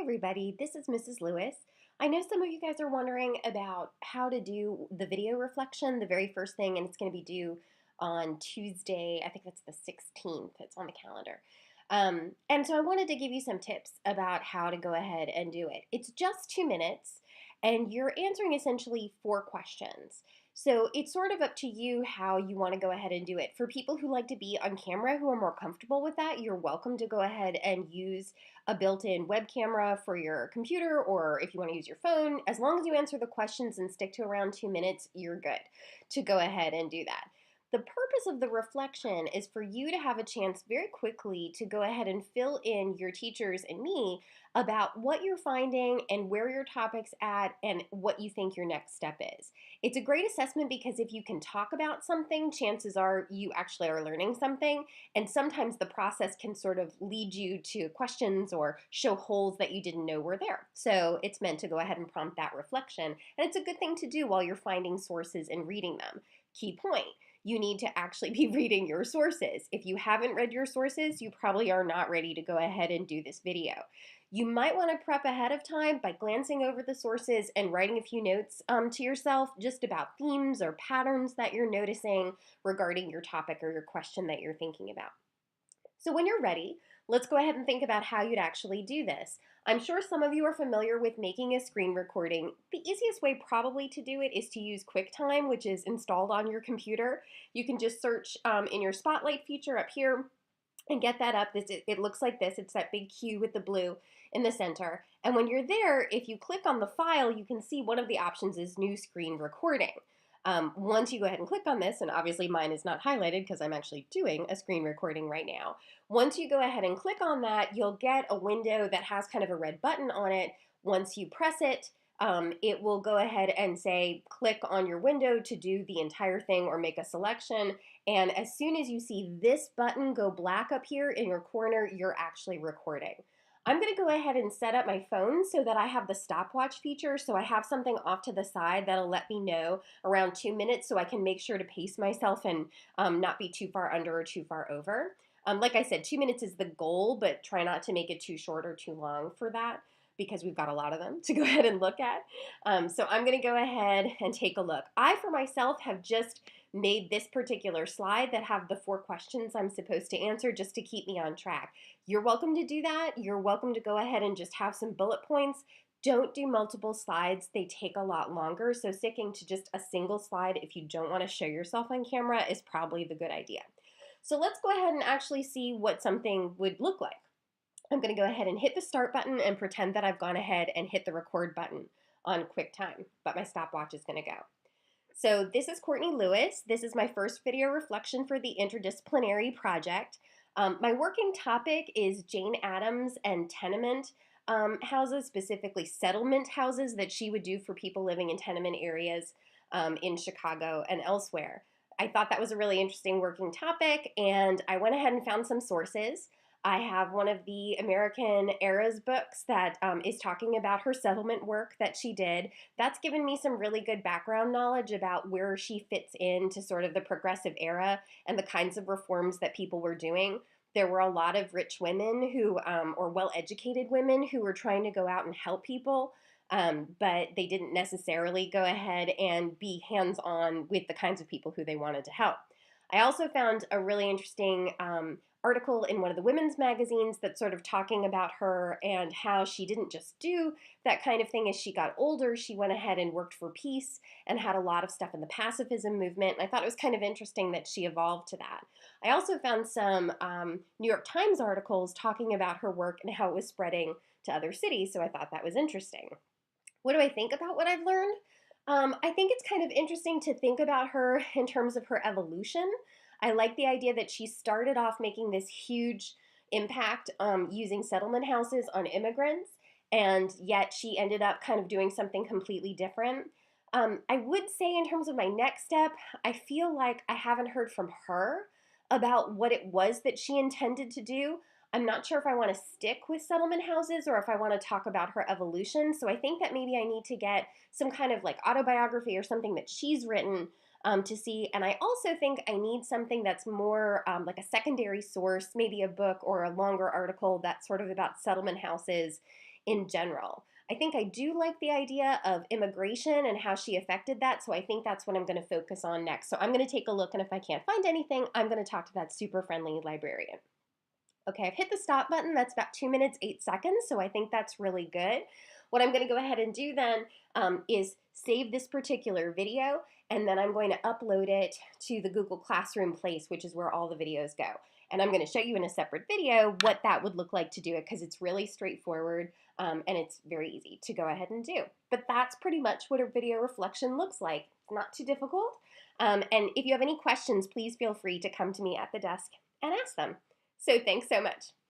everybody, this is Mrs. Lewis. I know some of you guys are wondering about how to do the video reflection, the very first thing, and it's going to be due on Tuesday. I think that's the 16th. It's on the calendar. And so I wanted to give you some tips about how to go ahead and do it. It's just 2 minutes, and you're answering essentially 4 questions. So it's sort of up to you how you want to go ahead and do it. For people who like to be on camera, who are more comfortable with that, you're welcome to go ahead and use a built-in web camera for your computer, or if you want to use your phone. As long as you answer the questions and stick to around 2 minutes, you're good to go ahead and do that. The purpose of the reflection is for you to have a chance very quickly to go ahead and fill in your teachers and me about what you're finding and where your topic's at and what you think your next step is. It's a great assessment because if you can talk about something, chances are you actually are learning something, and sometimes the process can sort of lead you to questions or show holes that you didn't know were there. So it's meant to go ahead and prompt that reflection, and it's a good thing to do while you're finding sources and reading them. Key point: you need to actually be reading your sources. If you haven't read your sources, you probably are not ready to go ahead and do this video. You might want to prep ahead of time by glancing over the sources and writing a few notes to yourself just about themes or patterns that you're noticing regarding your topic or your question that you're thinking about. So when you're ready, let's go ahead and think about how you'd actually do this. I'm sure some of you are familiar with making a screen recording. The easiest way probably to do it is to use QuickTime, which is installed on your computer. You can just search in your Spotlight feature up here and get that up. It looks like this. It's that big Q with the blue in the center. And when you're there, if you click on the file, you can see one of the options is New Screen Recording. Once you go ahead and click on this, and obviously mine is not highlighted because I'm actually doing a screen recording right now. Once you go ahead and click on that, you'll get a window that has kind of a red button on it. Once you press it, it will go ahead and say, click on your window to do the entire thing or make a selection. And as soon as you see this button go black up here in your corner, you're actually recording. I'm going to go ahead and set up my phone so that I have the stopwatch feature, so I have something off to the side that'll let me know around 2 minutes so I can make sure to pace myself and not be too far under or too far over. Like I said, 2 minutes is the goal, but try not to make it too short or too long for that, because we've got a lot of them to go ahead and look at. So I'm going to go ahead and take a look. I, for myself, have just made this particular slide that have the 4 questions I'm supposed to answer just to keep me on track. You're welcome to do that. You're welcome to go ahead and just have some bullet points. Don't do multiple slides. They take a lot longer. So sticking to just a single slide if you don't want to show yourself on camera is probably the good idea. So let's go ahead and actually see what something would look like. I'm going to go ahead and hit the start button and pretend that I've gone ahead and hit the record button on QuickTime, but my stopwatch is going to go. So this is Courtney Lewis. This is my first video reflection for the interdisciplinary project. My working topic is Jane Addams and tenement houses, specifically settlement houses that she would do for people living in tenement areas in Chicago and elsewhere. I thought that was a really interesting working topic, and I went ahead and found some sources. I have one of the American Era's books that is talking about her settlement work that she did. That's given me some really good background knowledge about where she fits into sort of the progressive era and the kinds of reforms that people were doing. There were a lot of rich women who, or well-educated women who were trying to go out and help people, but they didn't necessarily go ahead and be hands-on with the kinds of people who they wanted to help. I also found a really interesting article in one of the women's magazines that's sort of talking about her and how she didn't just do that kind of thing. As she got older, she went ahead and worked for peace and had a lot of stuff in the pacifism movement. And I thought it was kind of interesting that she evolved to that. I also found some New York Times articles talking about her work and how it was spreading to other cities, so I thought that was interesting. What do I think about what I've learned? I think it's kind of interesting to think about her in terms of her evolution. I like the idea that she started off making this huge impact using settlement houses on immigrants, and yet she ended up kind of doing something completely different. I would say in terms of my next step, I feel like I haven't heard from her about what it was that she intended to do. I'm not sure if I want to stick with settlement houses or if I want to talk about her evolution. So I think that maybe I need to get some kind of like autobiography or something that she's written to see. And I also think I need something that's more like a secondary source, maybe a book or a longer article that's sort of about settlement houses in general. I think I do like the idea of immigration and how she affected that, so I think that's what I'm going to focus on next. So I'm going to take a look, and if I can't find anything, I'm going to talk to that super friendly librarian. Okay, I've hit the stop button. That's about 2 minutes, 8 seconds, so I think that's really good. What I'm going to go ahead and do then is save this particular video, and then I'm going to upload it to the Google Classroom place, which is where all the videos go. And I'm going to show you in a separate video what that would look like to do it, because it's really straightforward and it's very easy to go ahead and do. But that's pretty much what a video reflection looks like. It's not too difficult. And if you have any questions, please feel free to come to me at the desk and ask them. So thanks so much.